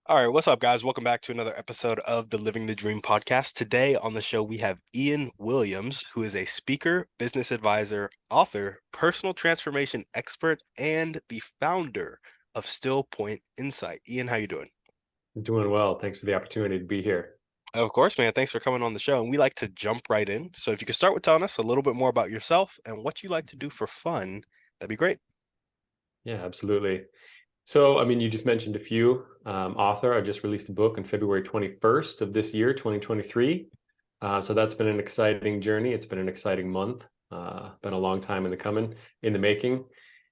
All right, what's up, guys? Welcome back to another episode of the Living the Dream podcast. Today on the show, we have Ian Williams, who is a speaker, business advisor, author, personal transformation expert, and the founder of Still Point Insight. Ian, how you doing? Doing well. Thanks for the opportunity to be here. Of course, man. Thanks for coming on the show. And we like to jump right in. So if you could start with telling us a little bit more about yourself and what you like to do for fun, that'd be great. Yeah, absolutely. So, you just mentioned a few. Author, I just released a book on February 21st of this year, 2023. So that's been an exciting journey. It's been an exciting month. Been a long time in the making.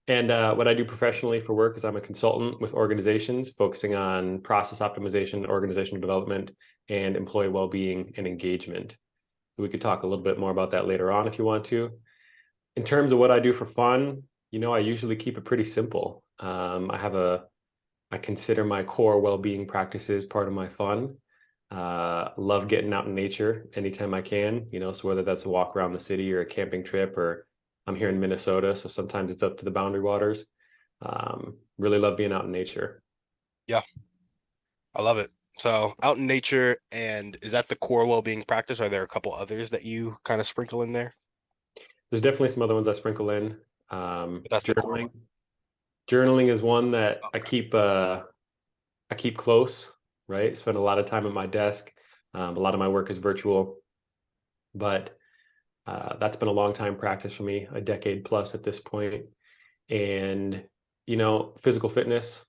And what I do professionally for work is I'm a consultant with organizations focusing on process optimization, organizational development, and employee well-being and engagement. So we could talk a little bit more about that later on if you want to. In terms of what I do for fun, I usually keep it pretty simple. I consider my core well-being practices part of my fun. Love getting out in nature anytime I can, so whether that's a walk around the city or a camping trip, or I'm here in Minnesota, so sometimes it's up to the boundary waters. Really love being out in nature. Yeah, I love it. So out in nature, and is that the core well-being practice? Are there a couple others that you kind of sprinkle in there? There's definitely some other ones I sprinkle in. But that's the core one. Journaling. Journaling is one that Oh, I gotcha. keep close, right? Spend a lot of time at my desk. A lot of my work is virtual, but that's been a long time practice for me, a decade plus at this point. And, physical fitness,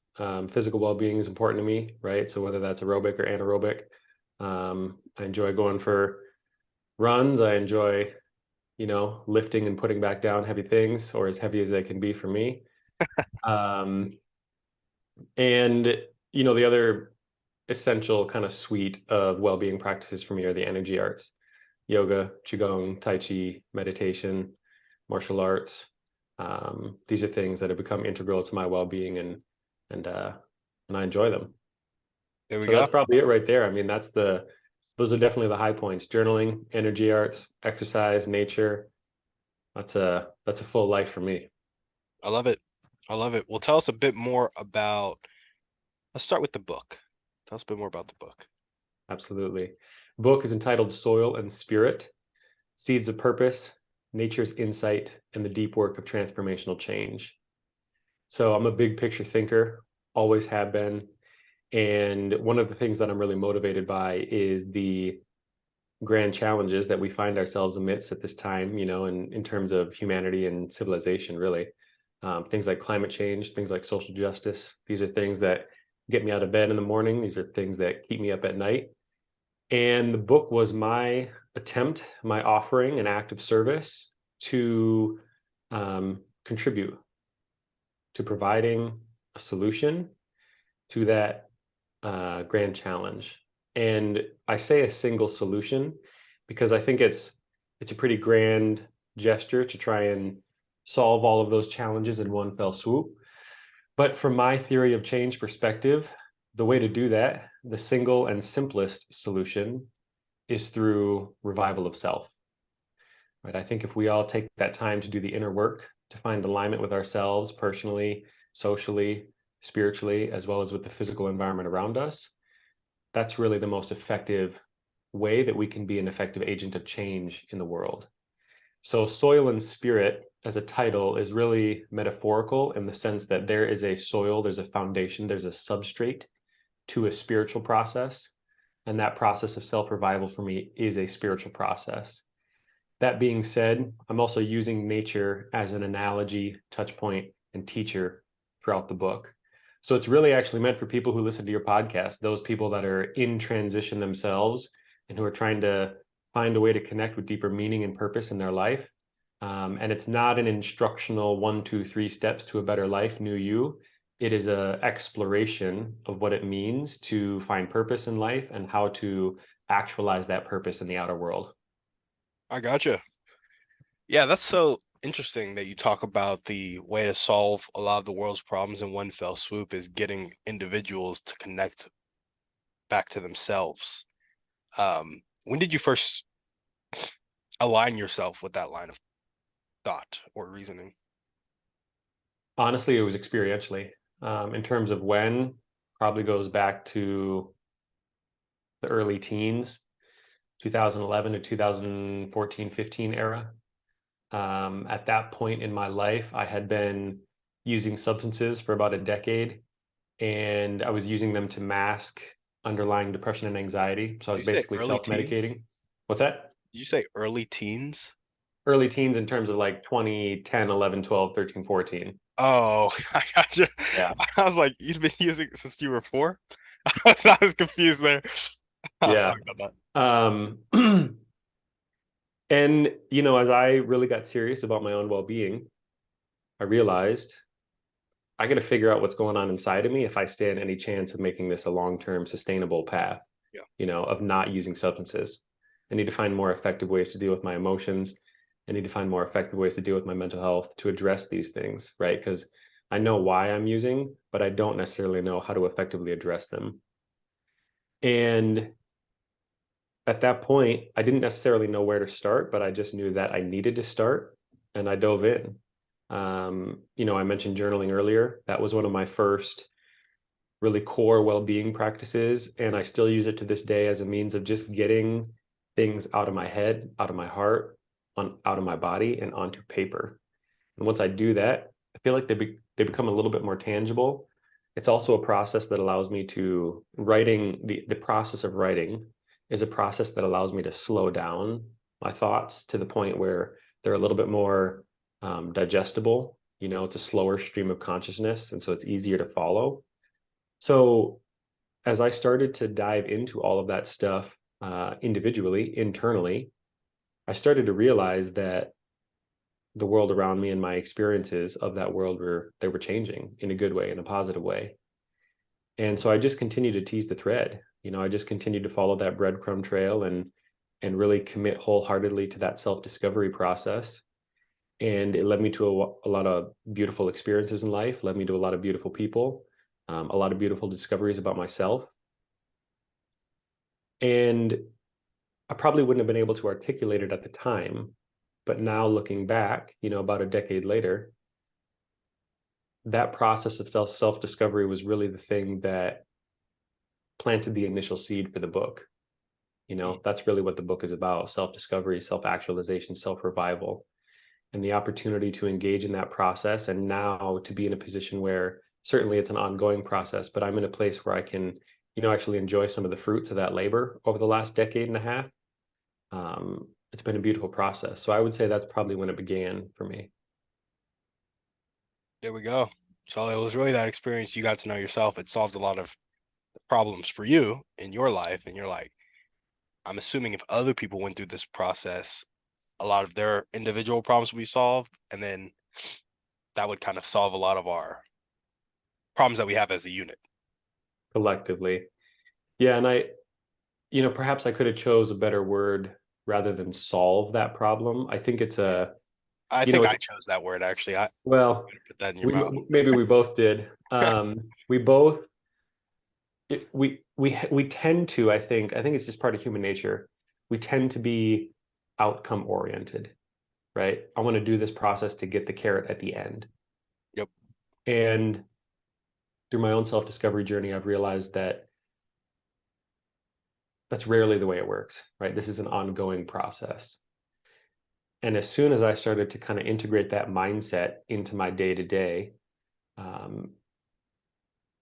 physical well-being is important to me, right? So whether that's aerobic or anaerobic, I enjoy going for runs. I enjoy, lifting and putting back down heavy things, or as heavy as they can be for me. Um, and, the other essential kind of suite of well-being practices for me are the energy arts: yoga, qigong, tai chi, meditation, martial arts. These are things that have become integral to my well-being, and uh, and I enjoy them. There we So that's go. probably it right there. Those are definitely the high points: journaling, energy arts, exercise, nature. That's a full life for me. I love it. I love it. Well, tell us a bit more about, let's start with the book. Tell us a bit more about the book. Absolutely. The book is entitled Soil and Spirit: Seeds of Purpose, Nature's Insight, and the Deep Work of Transformational Change. So I'm a big picture thinker, always have been. And one of the things that I'm really motivated by is the grand challenges that we find ourselves amidst at this time, in terms of humanity and civilization, really. Things like climate change, things like social justice. These are things that get me out of bed in the morning. These are things that keep me up at night. And the book was my attempt, my offering, an act of service to contribute to providing a solution to that grand challenge. And I say a single solution because I think it's a pretty grand gesture to try and solve all of those challenges in one fell swoop. But from my theory of change perspective, the way to do that, the single and simplest solution, is through revival of self. Right? I think if we all take that time to do the inner work, to find alignment with ourselves personally, socially, spiritually, as well as with the physical environment around us, that's really the most effective way that we can be an effective agent of change in the world. So, Soil and Spirit as a title is really metaphorical in the sense that there is a soil, there's a foundation, there's a substrate to a spiritual process. And that process of self revival for me is a spiritual process. That being said, I'm also using nature as an analogy, touch point, and teacher throughout the book. So it's really actually meant for people who listen to your podcast, those people that are in transition themselves and who are trying to find a way to connect with deeper meaning and purpose in their life. And it's not an instructional 1, 2, 3 steps to a better life, new you. It is an exploration of what it means to find purpose in life and how to actualize that purpose in the outer world. I gotcha. Yeah, that's so interesting that you talk about the way to solve a lot of the world's problems in one fell swoop is getting individuals to connect back to themselves. When did you first align yourself with that line of thought or reasoning? Honestly, it was experientially. In terms of when, probably goes back to the early teens, 2011 to 2014, 15 era. At that point in my life, I had been using substances for about a decade, and I was using them to mask underlying depression and anxiety. So I was Did you say basically early teens? self-medicating. What's that? Did you say early teens? Early teens in terms of like 2010, 11, 12, 13, 14. Oh, I gotcha. Yeah. I was like, you've been using it since you were four? I was confused there. Oh, Yeah. sorry about Um, and, as I really got serious about my own well-being, I realized I got to figure out what's going on inside of me if I stand any chance of making this a long-term sustainable path, that. of not using substances. I need to find more effective ways to deal with my emotions. I need to find more effective ways to deal with my mental health to address these things, right? Because I know why I'm using, but I don't necessarily know how to effectively address them. And at that point, I didn't necessarily know where to start, but I just knew that I needed to start, and I dove in. I mentioned journaling earlier. That was one of my first really core well-being practices, and I still use it to this day as a means of just getting things out of my head, out of my heart, out of my body, and onto paper. And once I do that, I feel like they become a little bit more tangible. It's also a process that allows me to writing the process of writing is a process that allows me to slow down my thoughts to the point where they're a little bit more digestible. It's a slower stream of consciousness, and so it's easier to follow. So as I started to dive into all of that stuff individually, internally, I started to realize that the world around me and my experiences of that world were changing in a good way, in a positive way. And so I just continued to tease the thread. I just continued to follow that breadcrumb trail and really commit wholeheartedly to that self-discovery process. And it led me to a lot of beautiful experiences in life, led me to a lot of beautiful people, a lot of beautiful discoveries about myself. And I probably wouldn't have been able to articulate it at the time, but now looking back, about a decade later, that process of self-discovery was really the thing that planted the initial seed for the book. Mm. That's really what the book is about: self-discovery, self-actualization, self-revival, and the opportunity to engage in that process. And now to be in a position where certainly it's an ongoing process, but I'm in a place where I can, actually enjoy some of the fruits of that labor over the last decade and a half. It's been a beautiful process. So I would say that's probably when it began for me. There we go. So it was really that experience. You got to know yourself. It solved a lot of problems for you in your life. And you're like, I'm assuming if other people went through this process, a lot of their individual problems would be solved. And then that would kind of solve a lot of our problems that we have as a unit. Collectively. Yeah, and perhaps I could have chose a better word rather than solve that problem. I think it's Yeah. a, I you know, think I it's chose that word actually. I well, put that in your we mouth. maybe we both did. We both we tend to, I think it's just part of human nature. We tend to be outcome oriented, right? I want to do this process to get the carrot at the end. Yep. And through my own self-discovery journey, I've realized that that's rarely the way it works, right? This is an ongoing process. And as soon as I started to kind of integrate that mindset into my day to day,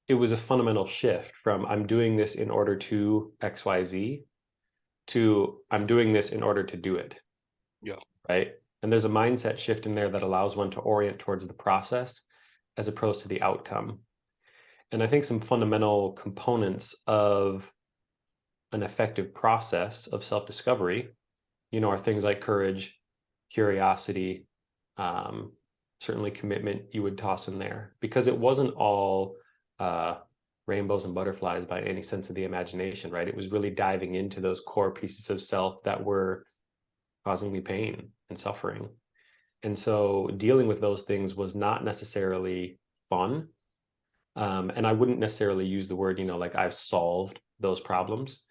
it was a fundamental shift from I'm doing this in order to XYZ to I'm doing this in order to do it, Yeah. right? And there's a mindset shift in there that allows one to orient towards the process as opposed to the outcome. And I think some fundamental components of an effective process of self discovery, are things like courage, curiosity, um, certainly commitment you would toss in there because it wasn't all uh, rainbows and butterflies by any sense of the imagination, right? It was really diving into those core pieces of self that were causing me pain and suffering. And so dealing with those things was not necessarily fun. And I wouldn't necessarily use the word, like I've solved those problems,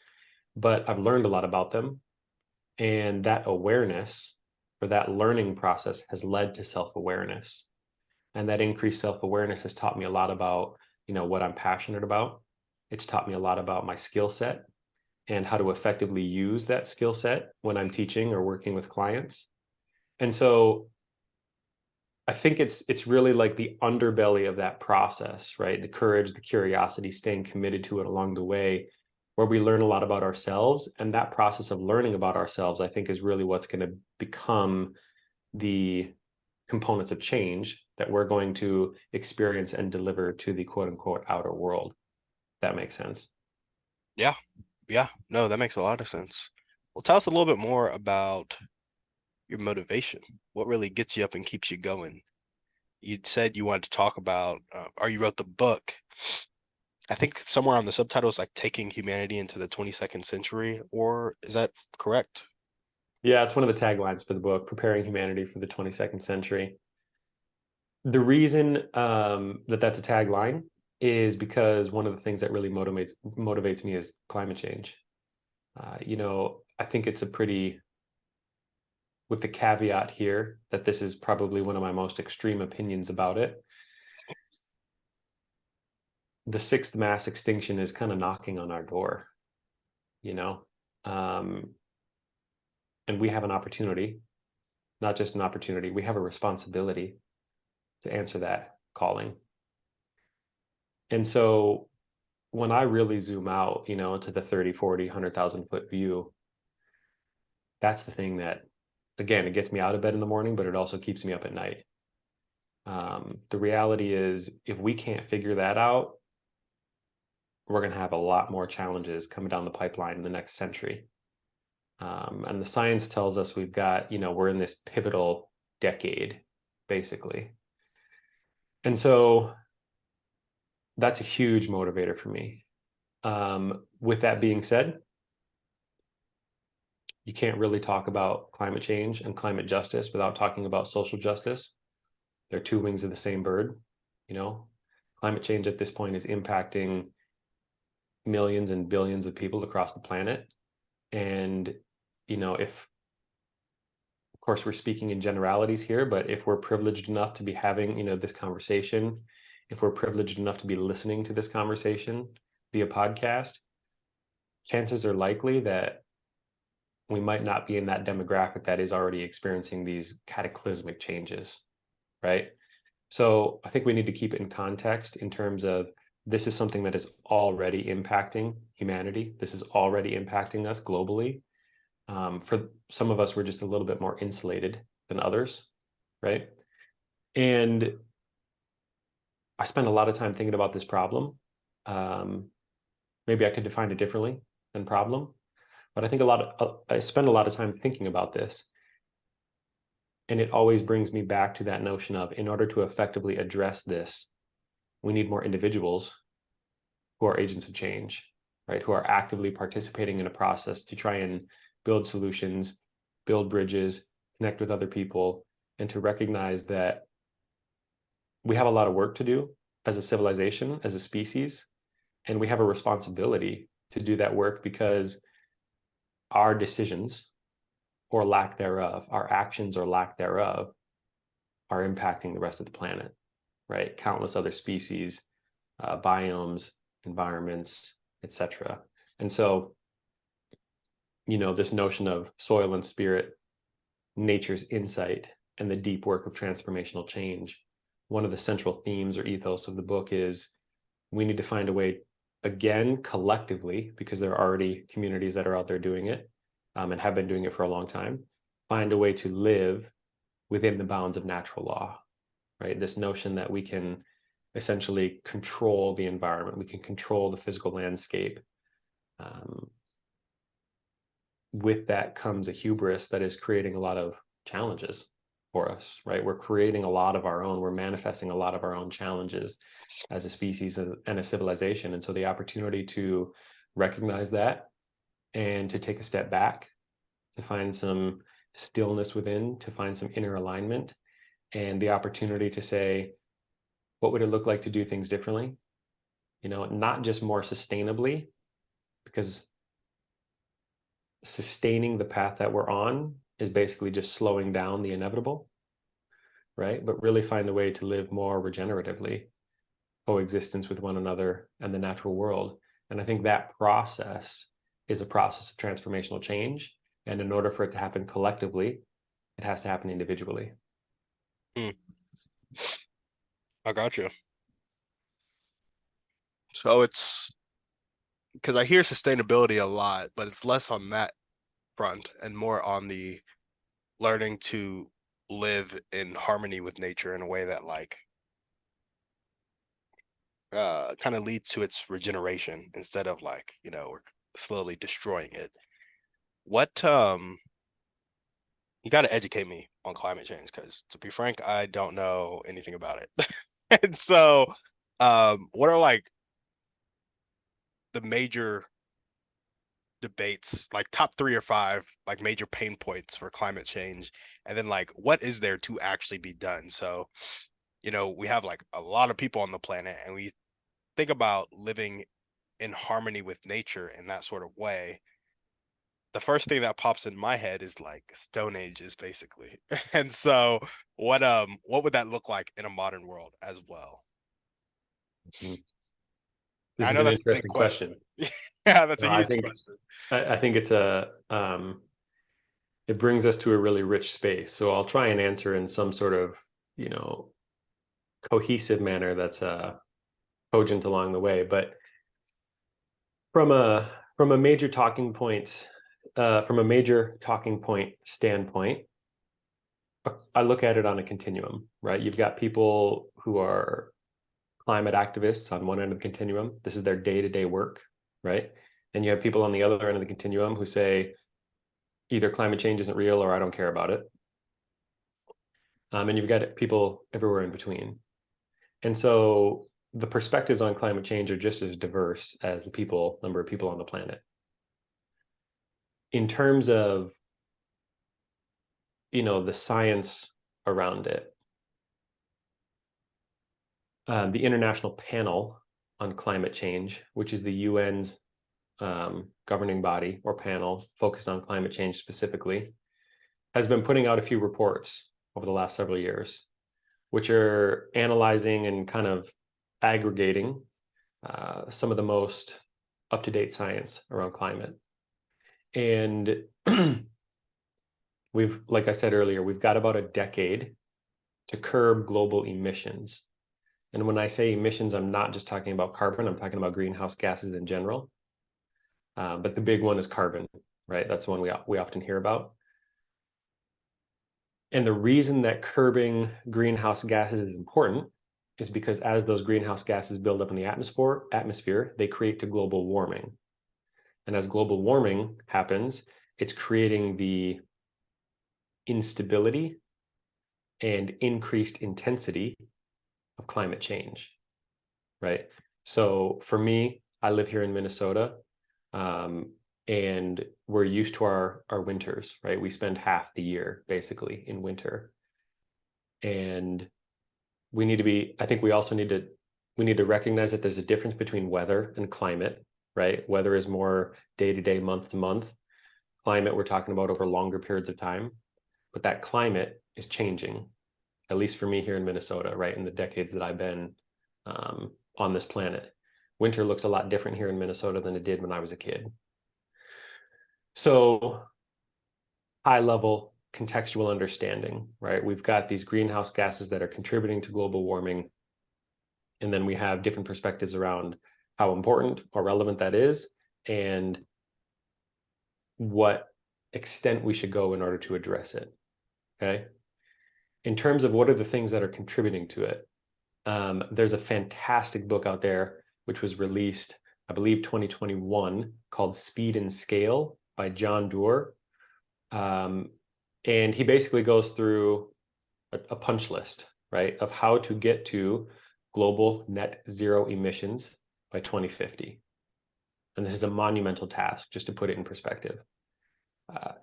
but I've learned a lot about them. And that awareness or that learning process has led to self-awareness. And that increased self-awareness has taught me a lot about, what I'm passionate about. It's taught me a lot about my skill set and how to effectively use that skill set when I'm teaching or working with clients. And so I think it's really like the underbelly of that process, right? The courage, the curiosity, staying committed to it along the way, where we learn a lot about ourselves. And that process of learning about ourselves, I think, is really what's going to become the components of change that we're going to experience and deliver to the quote unquote outer world. That makes sense. Yeah. Yeah. No, that makes a lot of sense. Well, tell us a little bit more about your motivation. What really gets you up and keeps you going? You said you wanted to talk about, or you wrote the book. I think somewhere on the subtitle is like taking humanity into the 22nd century, or is that correct? Yeah, it's one of the taglines for the book, Preparing Humanity for the 22nd Century. The reason that that's a tagline is because one of the things that really motivates me is climate change. I think it's a pretty, with the caveat here that this is probably one of my most extreme opinions about it. The sixth mass extinction is kind of knocking on our door, you know, um, and we have an opportunity, not just an opportunity, we have a responsibility to answer that calling. And so when I really zoom out, into the 30, 40, 100,000 foot view, that's the thing that, again, it gets me out of bed in the morning, but it also keeps me up at night. The reality is, if we can't figure that out, we're going to have a lot more challenges coming down the pipeline in the next century. And the science tells us we're in this pivotal decade, basically. And so that's a huge motivator for me. With that being said, you can't really talk about climate change and climate justice without talking about social justice. They're two wings of the same bird. You know, climate change at this point is impacting millions and billions of people across the planet. And, if, of course, we're speaking in generalities here, but if we're privileged enough to be having, this conversation, if we're privileged enough to be listening to this conversation via podcast, chances are likely that we might not be in that demographic that is already experiencing these cataclysmic changes, right? So I think we need to keep it in context in terms of this is something that is already impacting humanity. This is already impacting us globally. For some of us, we're just a little bit more insulated than others, right? And I spend a lot of time thinking about this problem. Um, Maybe I could define it differently than problem, but I spend a lot of time thinking about this. And it always brings me back to that notion of, in order to effectively address this, we need more individuals who are agents of change, right? Who are actively participating in a process to try and build solutions, build bridges, connect with other people, and to recognize that we have a lot of work to do as a civilization, as a species, and we have a responsibility to do that work because our decisions or lack thereof, our actions or lack thereof, are impacting the rest of the planet, right? Countless other species, biomes, environments, etc. And so, this notion of soil and spirit, nature's insight, and the deep work of transformational change, one of the central themes or ethos of the book is we need to find a way, again, collectively, because there are already communities that are out there doing it, and have been doing it for a long time, find a way to live within the bounds of natural law, right? This notion that we can essentially control the environment, we can control the physical landscape. With that comes a hubris that is creating a lot of challenges for us, right? We're creating a lot of our own, we're manifesting a lot of our own challenges as a species and a civilization. And so the opportunity to recognize that and to take a step back, to find some stillness within, to find some inner alignment, and the opportunity to say, what would it look like to do things differently? Not just more sustainably, because sustaining the path that we're on is basically just slowing down the inevitable, right? But really find a way to live more regeneratively, coexistence with one another and the natural world. And I think that process is a process of transformational change. And in order for it to happen collectively, it has to happen individually. Mm, I got you. So it's because I hear sustainability a lot, but it's less on that front and more on the learning to live in harmony with nature in a way that like kind of leads to its regeneration instead of like, we're slowly destroying it. What you got to educate me on climate change because to be frank, I don't know anything about it. And so what are like the major debates, like top 3 or 5 like major pain points for climate change, and then like what is there to actually be done? So we have like a lot of people on the planet and we think about living in harmony with nature in that sort of way. The first thing that pops in my head is like stone ages basically. And so what would that look like in a modern world as well? Mhm. This I is know an that's a big interesting question. question. Yeah, that's a I huge think question. I think it brings us to a really rich space. So I'll try and answer in some sort of, you know, cohesive manner that's cogent along the way. But from a from a major talking point standpoint, I look at it on a continuum, right? You've got people who are climate activists on one end of the continuum. This is their day-to-day work, right? And you have people on the other end of the continuum who say either climate change isn't real or I don't care about it. And you've got people everywhere in between. And so the perspectives on climate change are just as diverse as the number of people on the planet. In terms of, the science around it, the International Panel on Climate Change, which is the UN's governing body or panel focused on climate change specifically, has been putting out a few reports over the last several years, which are analyzing and kind of aggregating some of the most up-to-date science around climate. And like I said earlier, we've got about a decade to curb global emissions. And when I say emissions, I'm not just talking about carbon, I'm talking about greenhouse gases in general. But the big one is carbon, right? That's the one we often hear about. And the reason that curbing greenhouse gases is important is because as those greenhouse gases build up in the atmosphere, they create to global warming. And as global warming happens, it's creating the instability and increased intensity of climate change, right? So for me, I live here in Minnesota, and we're used to our winters, right? We spend half the year basically in winter. And I think we need to recognize that there's a difference between weather and climate, right? Weather is more day to day, month to month. Climate, we're talking about over longer periods of time, but that climate is changing, at least for me here in Minnesota, right? In the decades that I've been on this planet. Winter looks a lot different here in Minnesota than it did when I was a kid. So, high level contextual understanding, right? We've got these greenhouse gases that are contributing to global warming. And then we have different perspectives around how important or relevant that is and what extent we should go in order to address it. Okay. In terms of what are the things that are contributing to it, there's a fantastic book out there, which was released, I believe, 2021, called Speed and Scale by John Doerr. And he basically goes through a punch list, right, of how to get to global net zero emissions by 2050. And this is a monumental task, just to put it in perspective.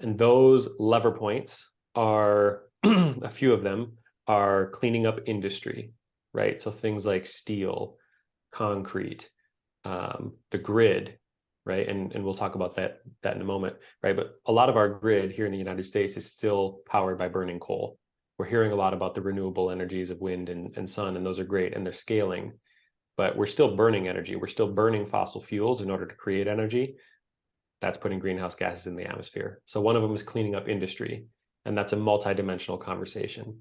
And those lever points are, a few of them are cleaning up industry, right? So things like steel, concrete, the grid, right? And we'll talk about that in a moment, right? But a lot of our grid here in the United States is still powered by burning coal. We're hearing a lot about the renewable energies of wind and sun, and those are great, and they're scaling. but we're still burning energy. We're still burning fossil fuels in order to create energy. That's putting greenhouse gases in the atmosphere. So one of them is cleaning up industry, and that's a multidimensional conversation.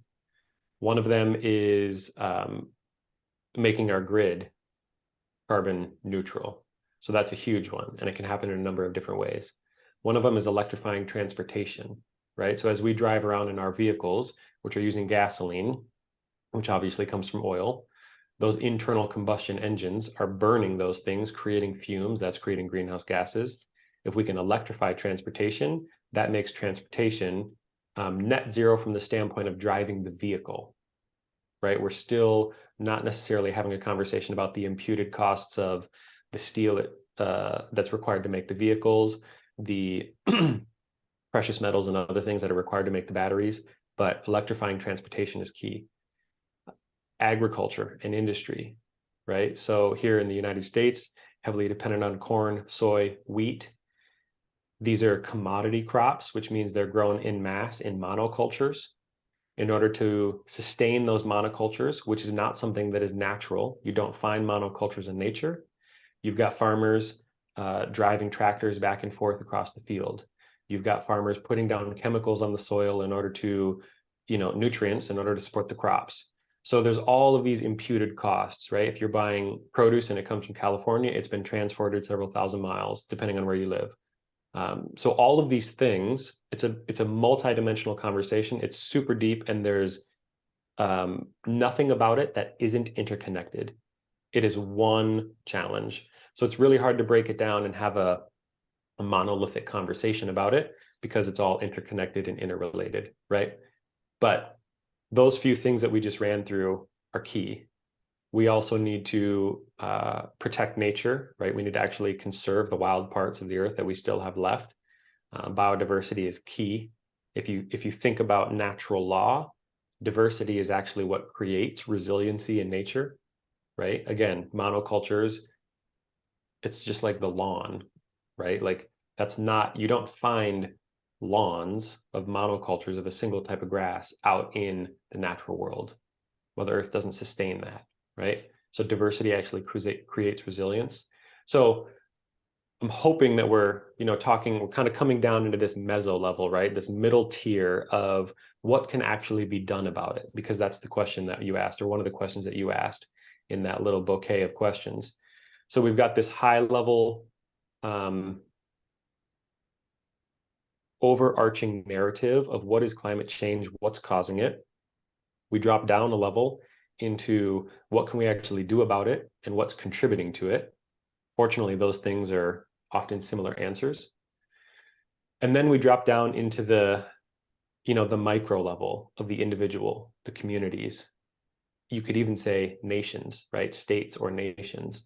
One of them is making our grid carbon neutral. So that's a huge one, and it can happen in a number of different ways. One of them is electrifying transportation, right? So as we drive around in our vehicles, which are using gasoline, which obviously comes from oil, those internal combustion engines are burning those things, creating fumes, that's creating greenhouse gases. If we can electrify transportation, that makes transportation net zero from the standpoint of driving the vehicle, right? We're still not necessarily having a conversation about the imputed costs of the steel that's required to make the vehicles, the precious metals and other things that are required to make the batteries, but electrifying transportation is key. Agriculture and industry, right? So here in the United States, heavily dependent on corn, soy, wheat. These are commodity crops, which means they're grown in mass in monocultures. In order to sustain those monocultures, which is not something that is natural, you don't find monocultures in nature. You've got farmers driving tractors back and forth across the field. You've got farmers putting down chemicals on the soil in order to, nutrients in order to support the crops. So there's all of these imputed costs, right? If you're buying produce and it comes from California, it's been transported several thousand miles, depending on where you live. So all of these things, it's a multidimensional conversation. It's super deep, and there's nothing about it that isn't interconnected. It is one challenge. So it's really hard to break it down and have a monolithic conversation about it, because it's all interconnected and interrelated, right? But those few things that we just ran through are key. We also need to protect nature, right? We need to actually conserve the wild parts of the earth that we still have left. Biodiversity is key. If you think about natural law, diversity is actually what creates resiliency in nature, right? Again, monocultures, it's just like the lawn, right? Like you don't find lawns of monocultures of a single type of grass out in the natural world. Well, the earth doesn't sustain that, right? So diversity actually creates resilience. So I'm hoping that we're kind of coming down into this meso level, right? This middle tier of what can actually be done about it, because that's the question that you asked, or one of the questions that you asked in that little bouquet of questions. So we've got this high level overarching narrative of what is climate change, what's causing it. We drop down a level into what can we actually do about it and what's contributing to it. Fortunately, those things are often similar answers. And then we drop down into the micro level of the individual, the communities. You could even say nations, right? States or nations.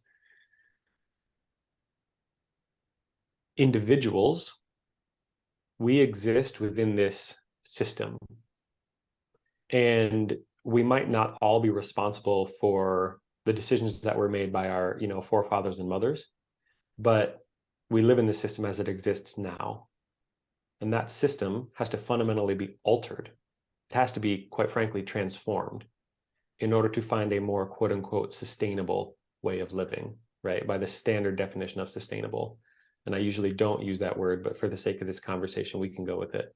Individuals, we exist within this system. And we might not all be responsible for the decisions that were made by our, forefathers and mothers, but we live in the system as it exists now. And that system has to fundamentally be altered. It has to be, quite frankly, transformed in order to find a more quote unquote sustainable way of living, right? By the standard definition of sustainable. And I usually don't use that word, but for the sake of this conversation, we can go with it.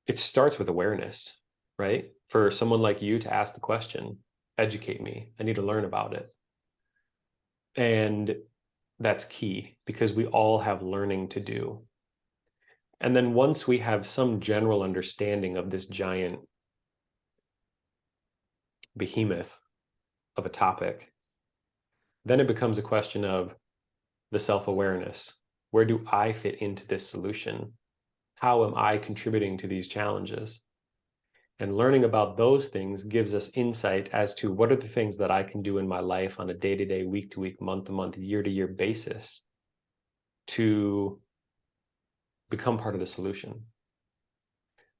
It starts with awareness, right? For someone like you to ask the question, educate me, I need to learn about it. And that's key, because we all have learning to do. And then once we have some general understanding of this giant behemoth of a topic, then it becomes a question of the self-awareness. Where do I fit into this solution? How am I contributing to these challenges? And learning about those things gives us insight as to what are the things that I can do in my life on a day-to-day, week-to-week, month-to-month, year-to-year basis to become part of the solution,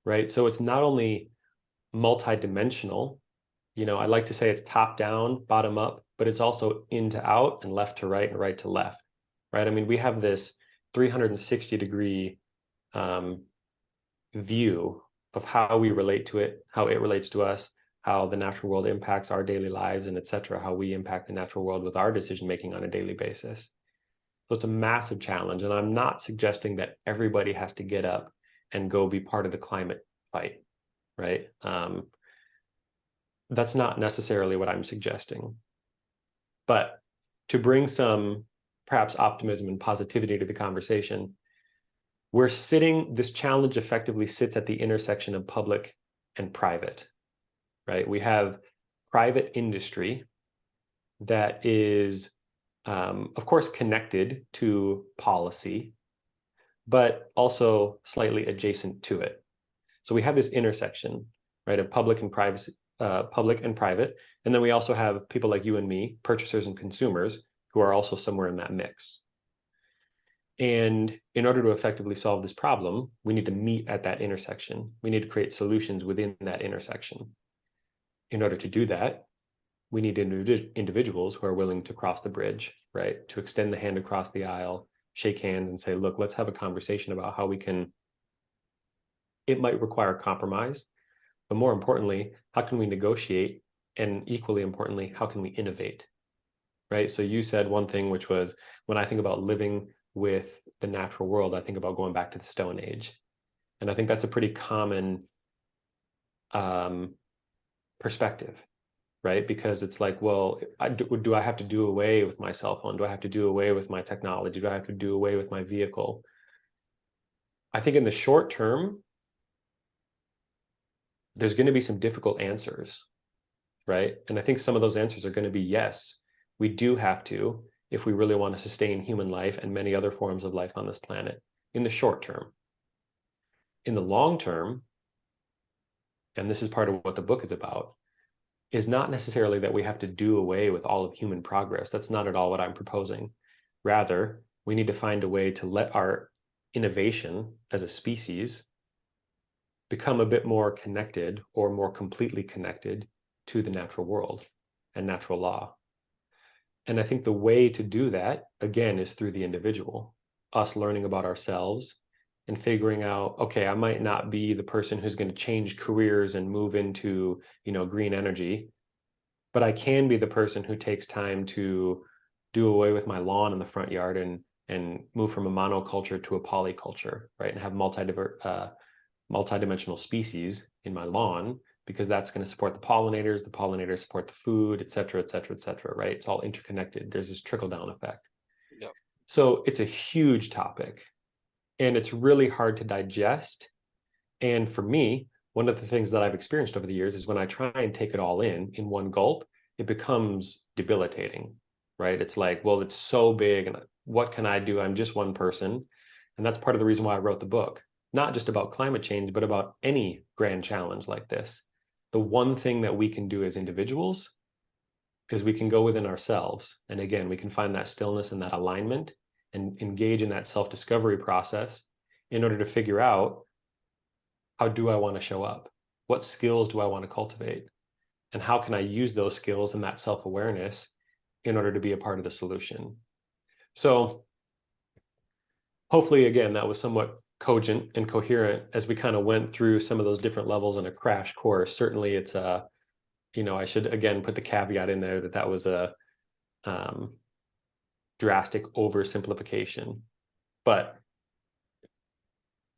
right? So it's not only multidimensional, I like to say it's top down, bottom up, but it's also in to out and left to right and right to left, right? I mean, we have this 360-degree view of how we relate to it, how it relates to us, how the natural world impacts our daily lives and et cetera, how we impact the natural world with our decision making on a daily basis. So it's a massive challenge. And I'm not suggesting that everybody has to get up and go be part of the climate fight, right? That's not necessarily what I'm suggesting. But to bring some perhaps optimism and positivity to the conversation, this challenge effectively sits at the intersection of public and private, right? We have private industry that is, of course, connected to policy, but also slightly adjacent to it. So we have this intersection, right, of public and private, and then we also have people like you and me, purchasers and consumers, who are also somewhere in that mix. And in order to effectively solve this problem, we need to meet at that intersection. We need to create solutions within that intersection. In order to do that, we need individuals who are willing to cross the bridge, right? To extend the hand across the aisle, shake hands and say, look, let's have a conversation about how we can, it might require compromise, but more importantly, how can we negotiate? And equally importantly, how can we innovate, right? So you said one thing, which was, when I think about living with the natural world, I think about going back to the Stone Age. And I think that's a pretty common perspective, right? Because it's like, well, do I have to do away with my cell phone? Do I have to do away with my technology? Do I have to do away with my vehicle? I think in the short term, there's going to be some difficult answers, right? And I think some of those answers are going to be yes, we do have to, if we really want to sustain human life and many other forms of life on this planet in the short term. In the long term, and this is part of what the book is about, is not necessarily that we have to do away with all of human progress. That's not at all what I'm proposing. Rather, we need to find a way to let our innovation as a species become a bit more connected or more completely connected to the natural world and natural law. And I think the way to do that, again, is through the individual, us learning about ourselves and figuring out, okay, I might not be the person who's going to change careers and move into, green energy, but I can be the person who takes time to do away with my lawn in the front yard and move from a monoculture to a polyculture, right? And have multidimensional species in my lawn, because that's going to support the pollinators support the food, et cetera, et cetera, et cetera, right? It's all interconnected. There's this trickle-down effect. Yep. So it's a huge topic, and it's really hard to digest. And for me, one of the things that I've experienced over the years is when I try and take it all in one gulp, it becomes debilitating, right? It's like, well, it's so big, and what can I do? I'm just one person. And that's part of the reason why I wrote the book, not just about climate change, but about any grand challenge like this. The one thing that we can do as individuals is we can go within ourselves. And again, we can find that stillness and that alignment and engage in that self-discovery process in order to figure out, how do I want to show up? What skills do I want to cultivate? And how can I use those skills and that self-awareness in order to be a part of the solution? So hopefully, again, that was somewhat cogent and coherent as we kind of went through some of those different levels in a crash course. Certainly it's I should again put the caveat in there that was a drastic oversimplification. But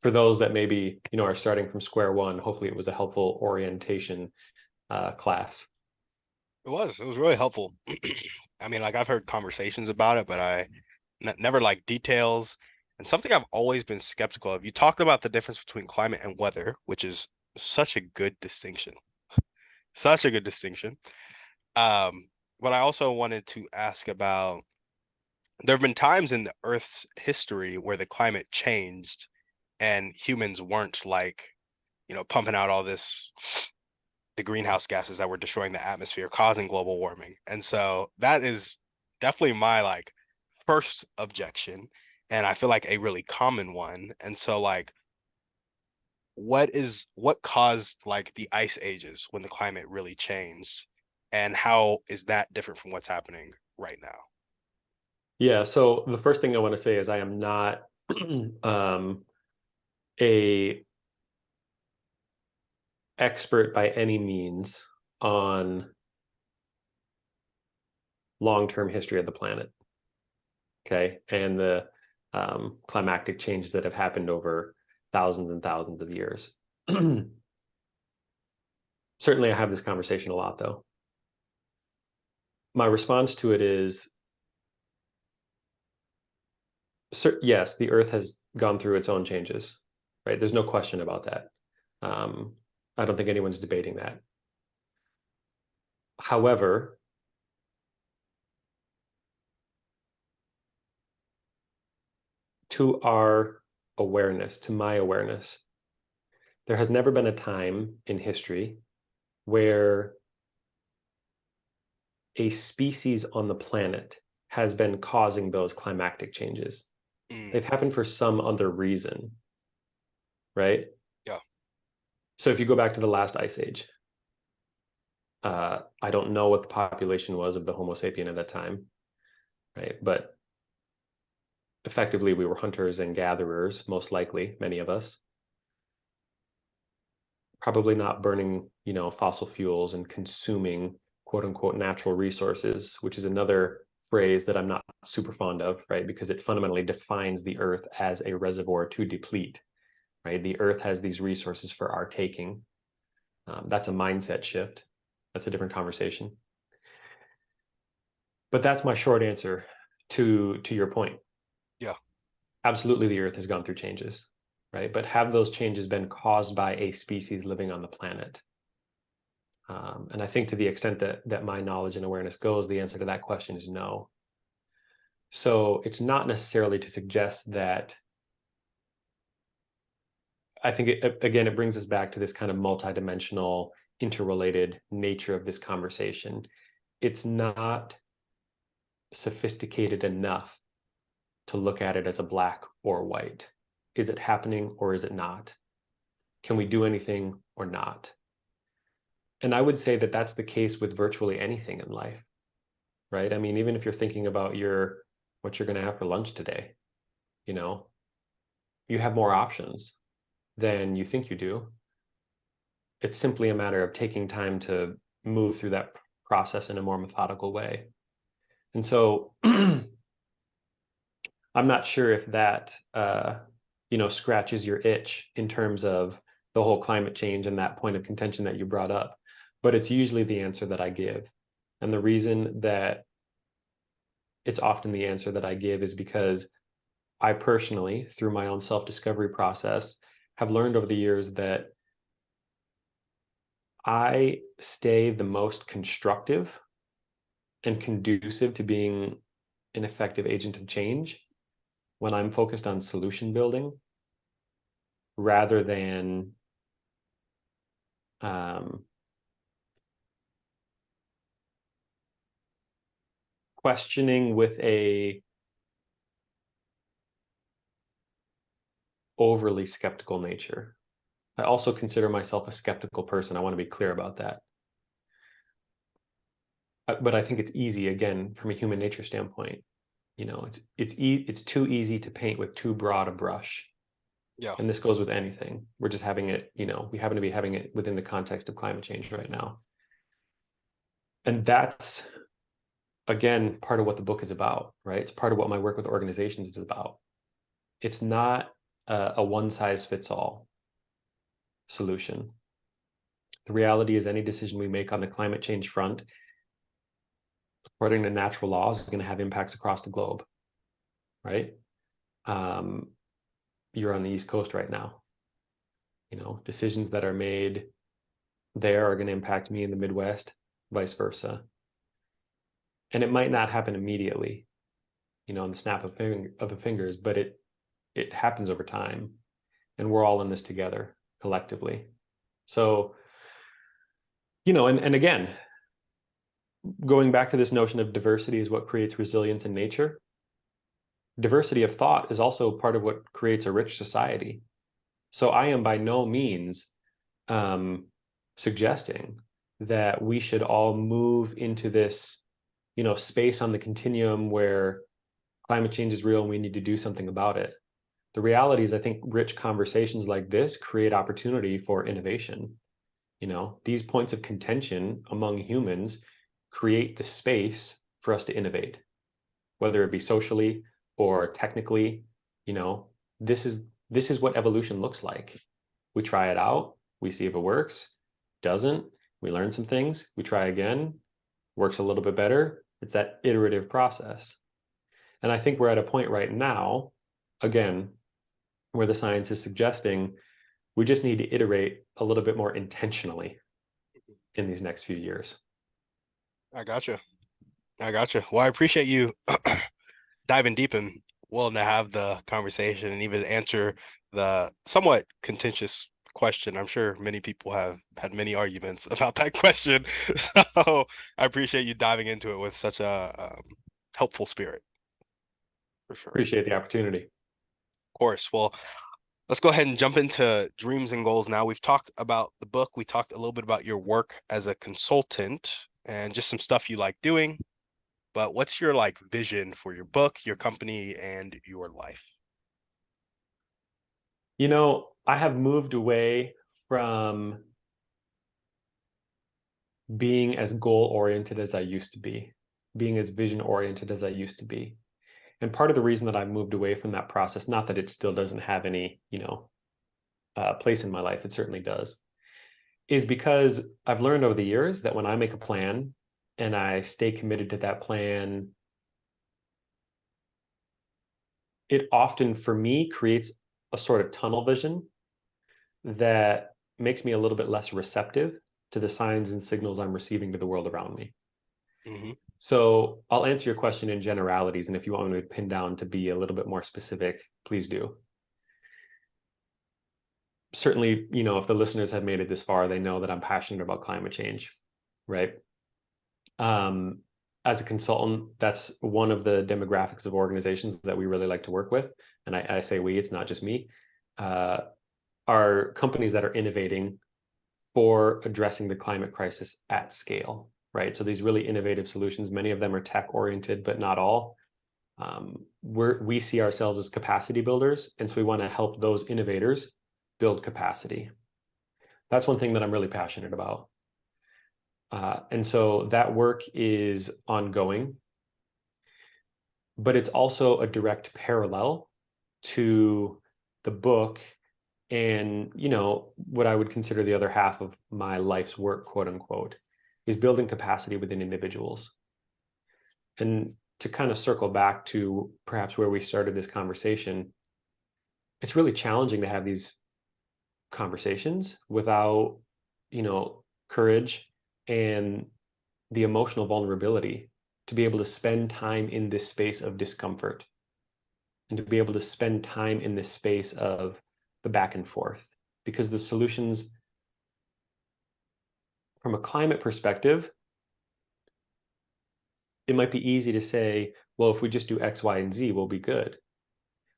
for those that maybe, are starting from square one, hopefully it was a helpful orientation class. It was really helpful. I mean, like, I've heard conversations about it, but I never like details. And something I've always been skeptical of. You talked about the difference between climate and weather, which is such a good distinction. Such a good distinction. But I also wanted to ask about, there have been times in the Earth's history where the climate changed and humans weren't like, pumping out all this, the greenhouse gases that were destroying the atmosphere, causing global warming. And so that is definitely my like first objection, and I feel like a really common one. And so like, what caused like the ice ages when the climate really changed, and how is that different from what's happening right now? Yeah, so the first thing I want to say is I am not a expert by any means on long-term history of the planet, okay, and the climactic changes that have happened over thousands and thousands of years. Certainly, I have this conversation a lot, though. My response to it is, yes, the Earth has gone through its own changes, right? There's no question about that. I don't think anyone's debating that. However, to our awareness, to my awareness, there has never been a time in history where a species on the planet has been causing those climactic changes. Mm, They've happened for some other reason, right? yeah. So if you go back to the last ice age, I don't know what the population was of the Homo sapien at that time, right? But effectively, we were hunters and gatherers, most likely, many of us. Probably not burning, fossil fuels and consuming quote unquote natural resources, which is another phrase that I'm not super fond of, right? Because it fundamentally defines the earth as a reservoir to deplete, right? The earth has these resources for our taking. That's a mindset shift. That's a different conversation. But that's my short answer to your point. Yeah. Absolutely, the earth has gone through changes, right? But have those changes been caused by a species living on the planet? And I think to the extent that my knowledge and awareness goes, the answer to that question is no. So it's not necessarily to suggest that. I think, again, it brings us back to this kind of multidimensional, interrelated nature of this conversation. It's not sophisticated enough to look at it as a black or white. Is it happening or is it not? Can we do anything or not? And I would say that that's the case with virtually anything in life, right? I mean, even if you're thinking about what you're going to have for lunch today, you know, you have more options than you think you do. It's simply a matter of taking time to move through that process in a more methodical way. And so I'm not sure if that scratches your itch in terms of the whole climate change and that point of contention that you brought up, but it's usually the answer that I give. And the reason that it's often the answer that I give is because I personally, through my own self-discovery process, have learned over the years that I stay the most constructive and conducive to being an effective agent of change when I'm focused on solution building rather than questioning with a overly skeptical nature. I also consider myself a skeptical person. I want to be clear about that. But I think it's easy, again, from a human nature standpoint. It's too easy to paint with too broad a brush. Yeah. And this goes with anything. We're just having it, we happen to be having it within the context of climate change right now. And that's, again, part of what the book is about, right? It's part of what my work with organizations is about. It's not a one-size-fits-all solution. The reality is any decision we make on the climate change front, according to natural laws, is going to have impacts across the globe, right? You're on the East Coast right now. Decisions that are made there are going to impact me in the Midwest, vice versa. And it might not happen immediately, in the snap of the fingers, but it happens over time, and we're all in this together collectively. So, and again, going back to this notion of diversity is what creates resilience in nature. Diversity of thought is also part of what creates a rich society. So I am by no means suggesting that we should all move into this, space on the continuum where climate change is real and we need to do something about it. The reality is, I think rich conversations like this create opportunity for innovation. These points of contention among humans create the space for us to innovate, whether it be socially or technically. you know this is what evolution looks like. We try it out, we see if it works. Doesn't, we learn some things, we try again, works a little bit better. It's that iterative process. And I think we're at a point right now, again, where the science is suggesting we just need to iterate a little bit more intentionally in these next few years. I gotcha. I gotcha. Well, I appreciate you diving deep and willing to have the conversation and even answer the somewhat contentious question. I'm sure many people have had many arguments about that question. So I appreciate you diving into it with such a helpful spirit, for sure. Appreciate the opportunity. Of course. Well, let's go ahead and jump into dreams and goals now. We've talked about the book. We talked a little bit about your work as a consultant and just some stuff you like doing. But what's your like vision for your book, your company, and your life? I have moved away from being as goal oriented as I used to be, being as vision oriented as I used to be. And part of the reason that I moved away from that process, not that it still doesn't have any, place in my life, it certainly does, is because I've learned over the years that when I make a plan and I stay committed to that plan, it often, for me, creates a sort of tunnel vision that makes me a little bit less receptive to the signs and signals I'm receiving to the world around me. Mm-hmm. So I'll answer your question in generalities, and if you want me to pin down to be a little bit more specific, please do. Certainly, if the listeners have made it this far, they know that I'm passionate about climate change, right? Um, as a consultant, that's one of the demographics of organizations that we really like to work with. And I say we, it's not just me. Are companies that are innovating for addressing the climate crisis at scale, right? So these really innovative solutions, many of them are tech oriented, but not all. We see ourselves as capacity builders, and so we want to help those innovators build capacity. That's one thing that I'm really passionate about. And so that work is ongoing, but it's also a direct parallel to the book and, what I would consider the other half of my life's work, quote unquote, is building capacity within individuals. And to kind of circle back to perhaps where we started this conversation, it's really challenging to have these conversations without, courage and the emotional vulnerability to be able to spend time in this space of discomfort and to be able to spend time in this space of the back and forth, because the solutions from a climate perspective, it might be easy to say, well, if we just do X, Y, and Z, we'll be good.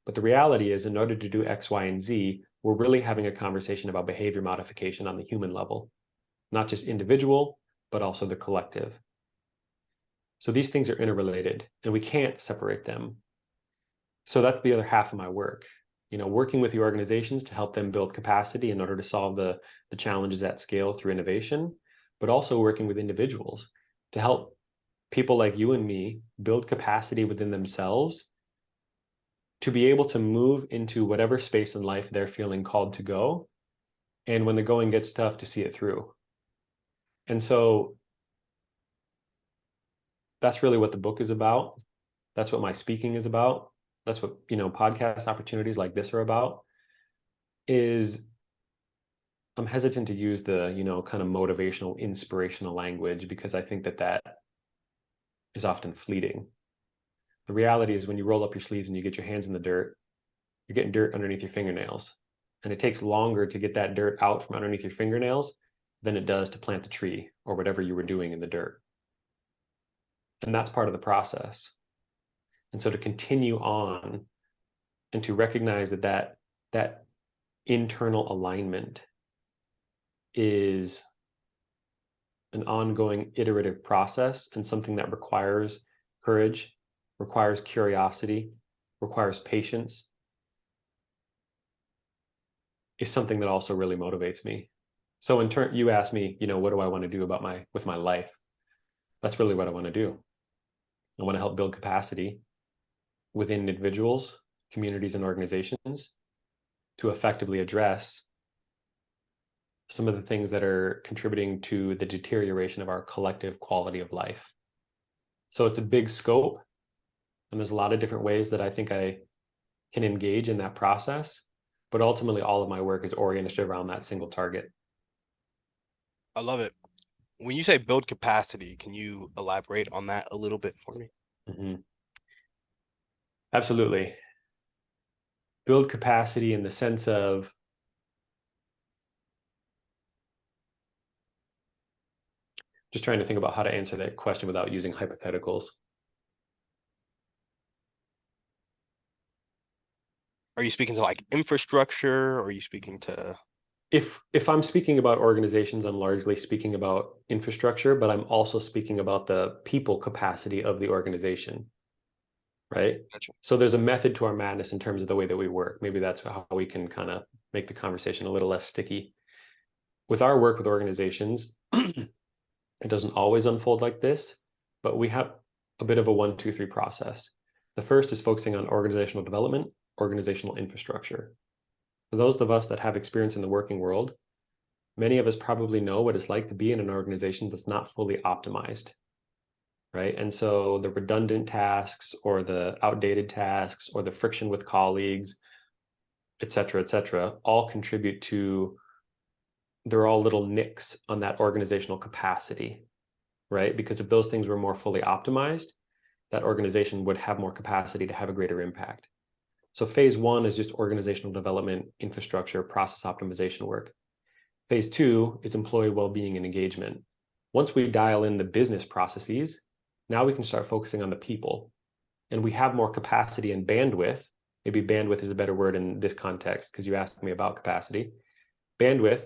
But the reality is, in order to do X, Y, and Z, we're really having a conversation about behavior modification on the human level, not just individual, but also the collective. So these things are interrelated and we can't separate them. So that's the other half of my work, working with the organizations to help them build capacity in order to solve the challenges at scale through innovation, but also working with individuals to help people like you and me build capacity within themselves to be able to move into whatever space in life they're feeling called to go. And when the going gets tough, to see it through. And so that's really what the book is about. That's what my speaking is about. That's what, podcast opportunities like this are about. Is I'm hesitant to use the, kind of motivational, inspirational language, because I think that is often fleeting. The reality is when you roll up your sleeves and you get your hands in the dirt, you're getting dirt underneath your fingernails. And it takes longer to get that dirt out from underneath your fingernails than it does to plant a tree or whatever you were doing in the dirt. And that's part of the process. And so to continue on and to recognize that internal alignment is an ongoing iterative process and something that requires courage, requires curiosity, requires patience, is something that also really motivates me. So in turn, you asked me, what do I want to do with my life? That's really what I want to do. I want to help build capacity within individuals, communities, and organizations to effectively address some of the things that are contributing to the deterioration of our collective quality of life. So it's a big scope, and there's a lot of different ways that I think I can engage in that process. But ultimately, all of my work is oriented around that single target. I love it. When you say build capacity, can you elaborate on that a little bit for me? Mm-hmm. Absolutely. Build capacity in the sense of just trying to think about how to answer that question without using hypotheticals. Are you speaking to like infrastructure? Or are you speaking to If I'm speaking about organizations, I'm largely speaking about infrastructure, but I'm also speaking about the people capacity of the organization, right? gotcha. So there's a method to our madness in terms of the way that we work. Maybe that's how we can kind of make the conversation a little less sticky. With our work with organizations, it doesn't always unfold like this, but we have a bit of a 1, 2, 3 process. The first is focusing on organizational development, organizational infrastructure. For those of us that have experience in the working world, many of us probably know what it's like to be in an organization that's not fully optimized, right? And so the redundant tasks or the outdated tasks or the friction with colleagues, et cetera, all contribute to, they're all little nicks on that organizational capacity, right? Because if those things were more fully optimized, that organization would have more capacity to have a greater impact. So phase one is just organizational development, infrastructure, process optimization work. Phase two is employee well-being and engagement. Once we dial in the business processes, now we can start focusing on the people. And we have more capacity and bandwidth. Maybe bandwidth is a better word in this context because you asked me about capacity. Bandwidth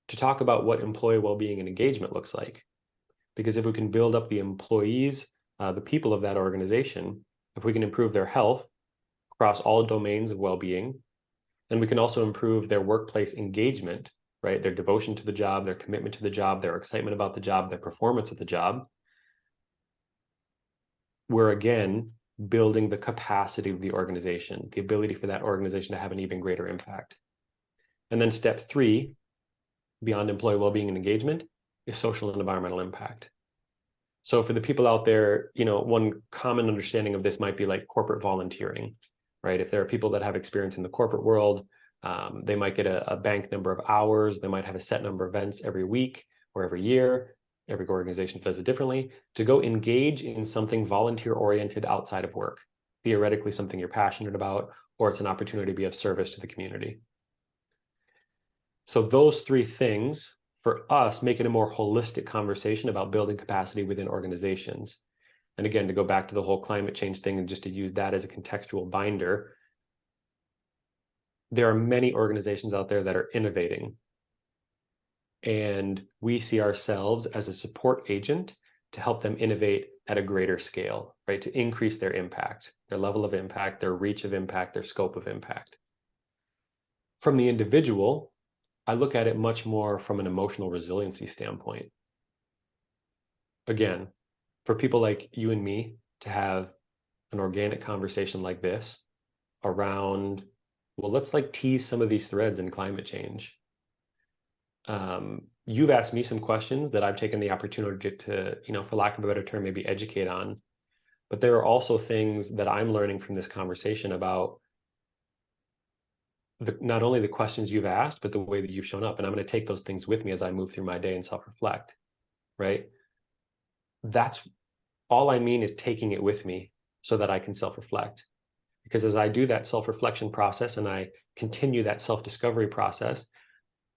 to talk about what employee well-being and engagement looks like. Because if we can build up the employees, the people of that organization, if we can improve their health across all domains of well-being, and we can also improve their workplace engagement, right? Their devotion to the job, their commitment to the job, their excitement about the job, their performance at the job. We're again building the capacity of the organization, the ability for that organization to have an even greater impact. And then step three, beyond employee well-being and engagement, is social and environmental impact. So for the people out there, one common understanding of this might be like corporate volunteering, right? If there are people that have experience in the corporate world, they might get a bank number of hours. They might have a set number of events every week or every year. Every organization does it differently, to go engage in something volunteer-oriented outside of work, theoretically something you're passionate about, or it's an opportunity to be of service to the community. So those three things, for us, make it a more holistic conversation about building capacity within organizations. And again, to go back to the whole climate change thing and just to use that as a contextual binder, there are many organizations out there that are innovating. And we see ourselves as a support agent to help them innovate at a greater scale, right? To increase their impact, their level of impact, their reach of impact, their scope of impact. From the individual, I look at it much more from an emotional resiliency standpoint. Again, for people like you and me to have an organic conversation like this around, well, let's like tease some of these threads in climate change. You've asked me some questions that I've taken the opportunity to, for lack of a better term, maybe educate on. But there are also things that I'm learning from this conversation about not only the questions you've asked, but the way that you've shown up. And I'm going to take those things with me as I move through my day and self-reflect, right? That's all I mean, is taking it with me so that I can self-reflect. Because as I do that self-reflection process and I continue that self-discovery process,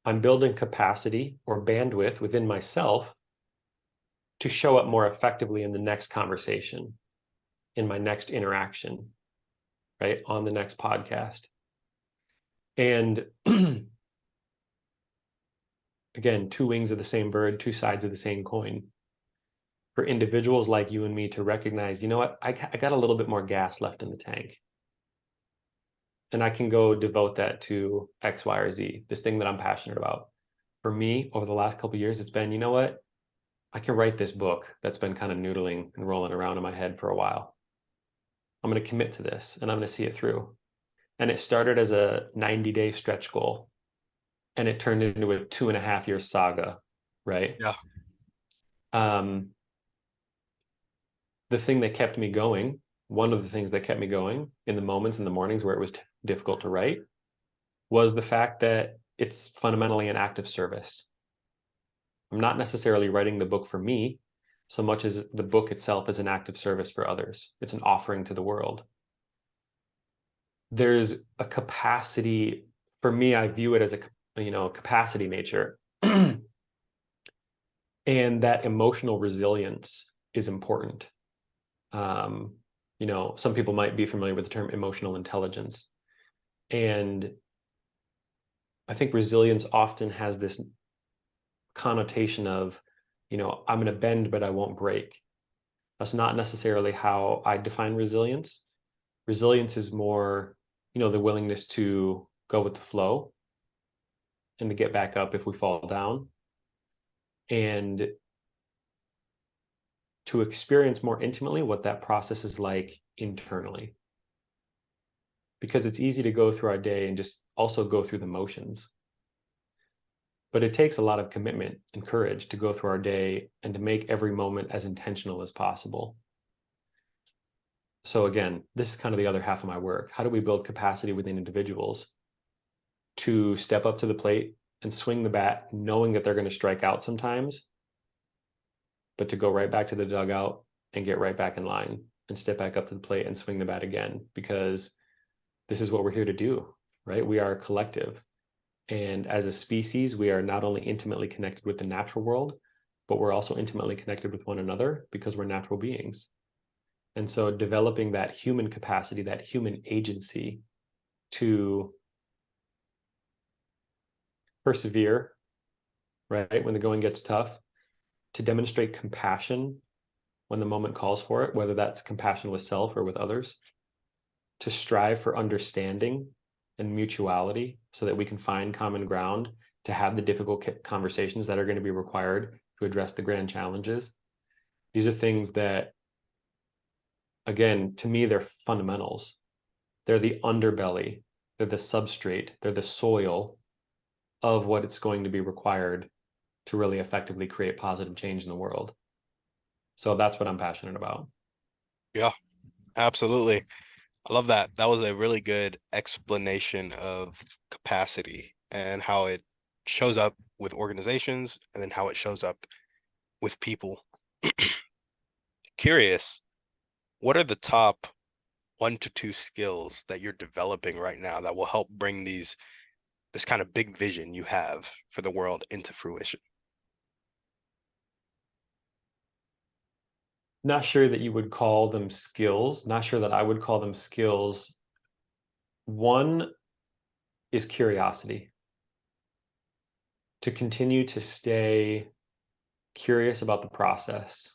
I'm building capacity or bandwidth within myself to show up more effectively in the next conversation, in my next interaction, right? On the next podcast. And again, two wings of the same bird, two sides of the same coin. For individuals like you and me to recognize, you know what, I got a little bit more gas left in the tank. And I can go devote that to X, Y, or Z, this thing that I'm passionate about. for me over the last couple of years, it's been, you know what? I can write this book that's been kind of noodling and rolling around in my head for a while. I'm going to commit to this and I'm going to see it through. And it started as a 90-day stretch goal and it turned into a 2.5 year saga, right? Yeah. Um, the thing that kept me going, one of the things that kept me going in the moments in the mornings where it was difficult to write, was the fact that it's fundamentally an act of service. I'm not necessarily writing the book for me so much as the book itself is an act of service for others. It's an offering to the world. There's a capacity, for me, I view it as a capacity nature. And that emotional resilience is important. Um, some people might be familiar with the term emotional intelligence. And I think resilience often has this connotation of, I'm going to bend, but I won't break. That's not necessarily how I define resilience. Resilience is more, the willingness to go with the flow and to get back up if we fall down, and to experience more intimately what that process is like internally. Because it's easy to go through our day and just also go through the motions. But it takes a lot of commitment and courage to go through our day and to make every moment as intentional as possible. So again, this is kind of the other half of my work. How do we build capacity within individuals to step up to the plate and swing the bat, knowing that they're going to strike out sometimes, but to go right back to the dugout and get right back in line and step back up to the plate and swing the bat again, because this is what we're here to do, right? We are a collective. And as a species, we are not only intimately connected with the natural world, but we're also intimately connected with one another because we're natural beings. And so developing that human capacity, that human agency to persevere, right, when the going gets tough, to demonstrate compassion when the moment calls for it, whether that's compassion with self or with others, to strive for understanding and mutuality so that we can find common ground to have the difficult conversations that are going to be required to address the grand challenges. These are things that, again, to me, they're fundamentals. They're the underbelly, they're the substrate, they're the soil of what it's going to be required to really effectively create positive change in the world. So that's what I'm passionate about. Yeah, absolutely. I love that. That was a really good explanation of capacity and how it shows up with organizations and then how it shows up with people. Curious, what are the top 1 to 2 skills that you're developing right now that will help bring this kind of big vision you have for the world into fruition? Not sure that you would call them skills, not sure that I would call them skills. One is curiosity, to continue to stay curious about the process.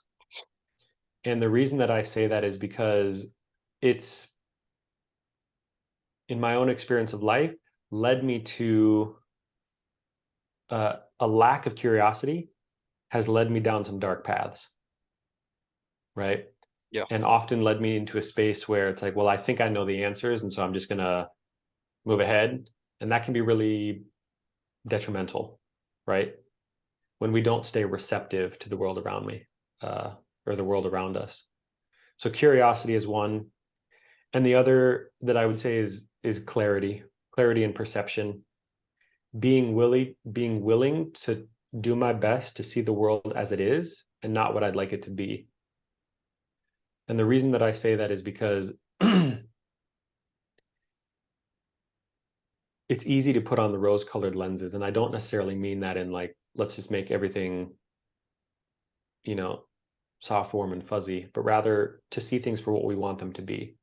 And the reason that I say that is because it's, in my own experience of life, led me to a lack of curiosity has led me down some dark paths, right? Yeah. And often led me into a space where it's like, well, I think I know the answers, and so I'm just gonna move ahead. And that can be really detrimental, right? When we don't stay receptive to the world around me, or the world around us. So curiosity is one. And the other that I would say is clarity and perception, being willing to do my best to see the world as it is and not what I'd like it to be. And the reason that I say that is because it's easy to put on the rose-colored lenses, and I don't necessarily mean that in like, let's just make everything, you know, soft, warm, and fuzzy, but rather to see things for what we want them to be.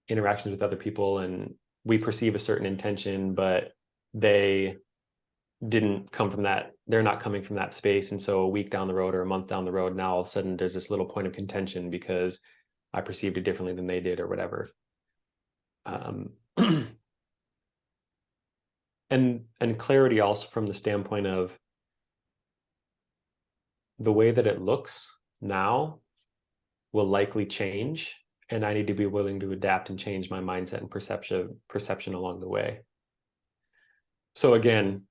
Interactions with other people, and we perceive a certain intention, but they didn't come from that, they're not coming from that space. And so a week down the road or a month down the road, now all of a sudden there's this little point of contention because I perceived it differently than they did or whatever. Um, And clarity also from the standpoint of the way that it looks now will likely change, and I need to be willing to adapt and change my mindset and perception along the way. So again,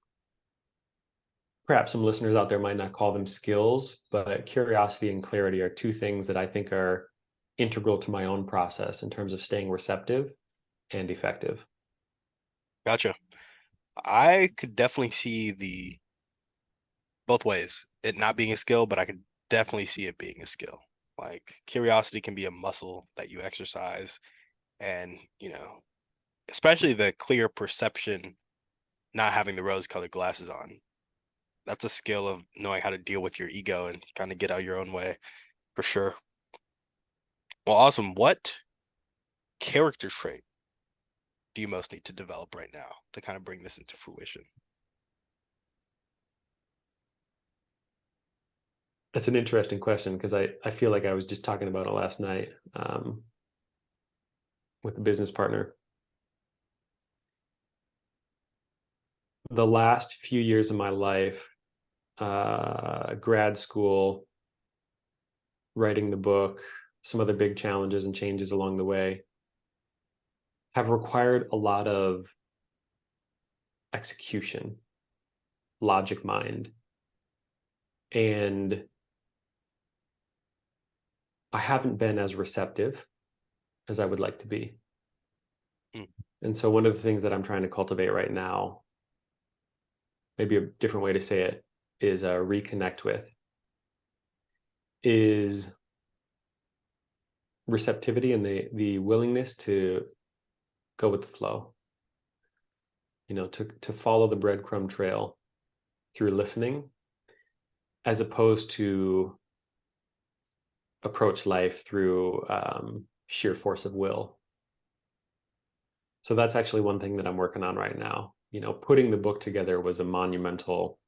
perhaps some listeners out there might not call them skills, but curiosity and clarity are two things that I think are integral to my own process in terms of staying receptive and effective. Gotcha. I could definitely see the both ways. It not being a skill, but I could definitely see it being a skill. Like curiosity can be a muscle that you exercise, and especially the clear perception, not having the rose-colored glasses on. That's a skill of knowing how to deal with your ego and kind of get out your own way, for sure. Well, awesome. What character trait do you most need to develop right now to kind of bring this into fruition? That's an interesting question because I feel like I was just talking about it last night with a business partner. The last few years of my life, grad school, writing the book, some other big challenges and changes along the way, have required a lot of execution, logic mind. And I haven't been as receptive as I would like to be. Mm. And so one of the things that I'm trying to cultivate right now, maybe a different way to say it, is reconnect with, is receptivity and the willingness to go with the flow, to follow the breadcrumb trail through listening, as opposed to approach life through sheer force of will. So that's actually one thing that I'm working on right now. Putting the book together was a monumental,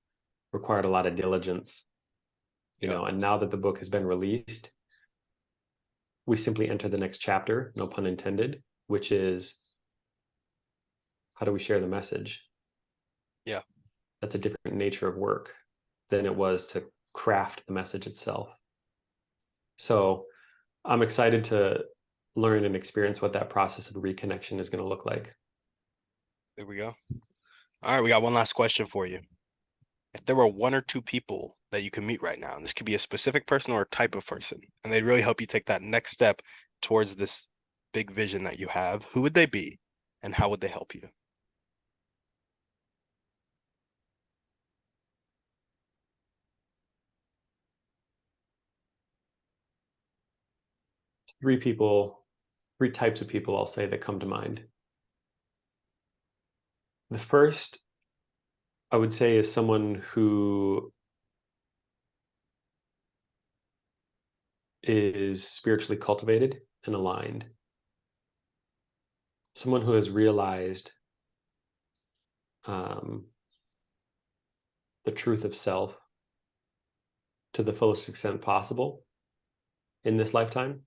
required a lot of diligence, Yeah. and now that the book has been released, we simply enter the next chapter, no pun intended, which is how do we share the message? Yeah. That's a different nature of work than it was to craft the message itself. So I'm excited to learn and experience what that process of reconnection is going to look like. There we go. All right, we got one last question for you. If there were one or two people that you can meet right now, and this could be a specific person or a type of person, and they'd really help you take that next step towards this big vision that you have, who would they be and how would they help you? Three types of people I'll say that come to mind. The first, I would say, is someone who is spiritually cultivated and aligned. Someone who has realized um, the truth of self to the fullest extent possible in this lifetime.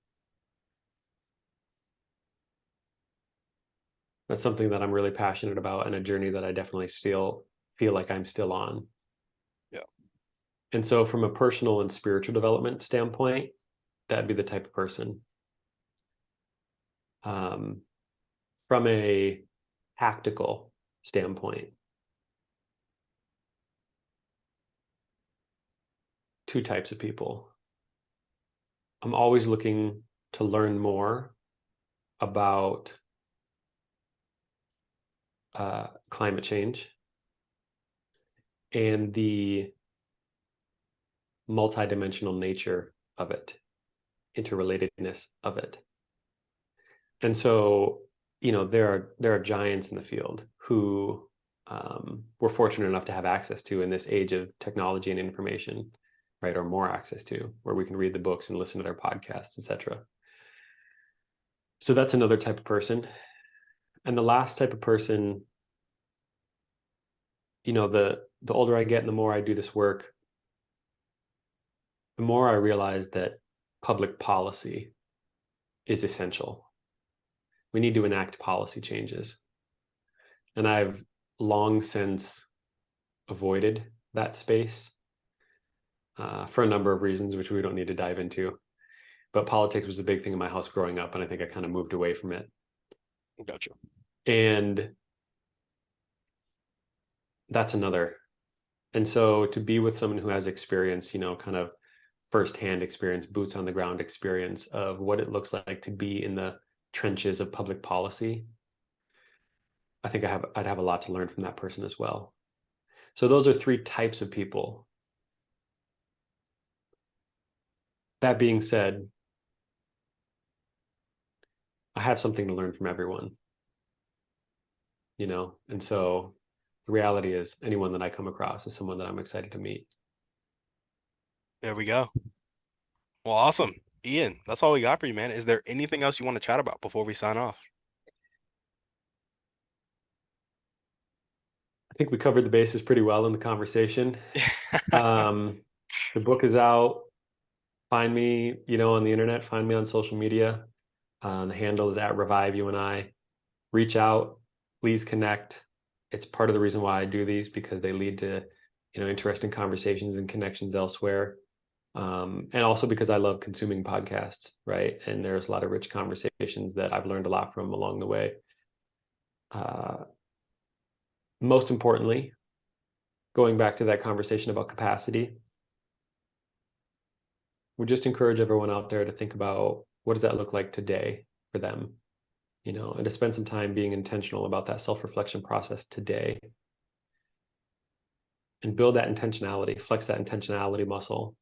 That's something that I'm really passionate about and a journey that I definitely still feel like I'm still on. Yeah. And so from a personal and spiritual development standpoint, that'd be the type of person. From a tactical standpoint, two types of people. I'm always looking to learn more about climate change and the multidimensional nature of it, interrelatedness of it. And so, there are giants in the field who we're fortunate enough to have access to in this age of technology and information, right? Or more access to, where we can read the books and listen to their podcasts, etc. So that's another type of person. And the last type of person, the older I get and the more I do this work, the more I realize that public policy is essential. We need to enact policy changes. And I've long since avoided that space for a number of reasons, which we don't need to dive into. But politics was a big thing in my house growing up, and I think I kind of moved away from it. Gotcha. And that's another. And so to be with someone who has experience, kind of firsthand experience, boots on the ground experience of what it looks like to be in the trenches of public policy, I think I'd have a lot to learn from that person as well. So those are three types of people. That being said, I have something to learn from everyone, and so the reality is anyone that I come across is someone that I'm excited to meet. There we go. Well, awesome. Ian, that's all we got for you, man. Is there anything else you want to chat about before we sign off? I think we covered the bases pretty well in the conversation. The book is out. Find me, on the internet. Find me on social media. The handle is at Revive You and I. Reach out. Please connect. It's part of the reason why I do these, because they lead to, interesting conversations and connections elsewhere. And also because I love consuming podcasts, right? And there's a lot of rich conversations that I've learned a lot from along the way. Most importantly, going back to that conversation about capacity, we just encourage everyone out there to think about what does that look like today for them, and to spend some time being intentional about that self-reflection process today and build that intentionality, flex that intentionality muscle,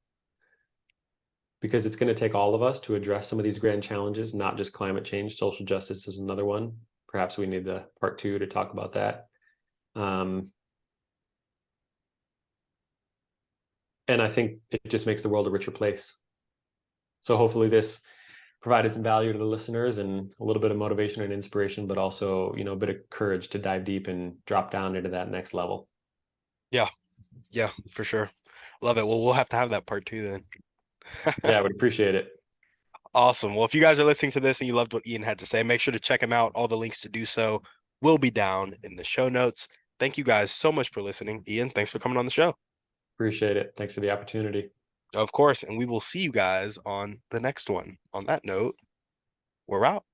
because it's going to take all of us to address some of these grand challenges, not just climate change. Social justice is another one. Perhaps we need the part 2 to talk about that. And I think it just makes the world a richer place. So hopefully this provided some value to the listeners and a little bit of motivation and inspiration, but also, a bit of courage to dive deep and drop down into that next level. Yeah, yeah, for sure. Love it. Well, we'll have to have that part 2 then. Yeah, I would appreciate it. Awesome. Well, if you guys are listening to this and you loved what Ian had to say, make sure to check him out. All the links to do so will be down in the show notes. Thank you guys so much for listening. Ian, thanks for coming on the show. Appreciate it. Thanks for the opportunity. Of course. And we will see you guys on the next one. On that note, we're out.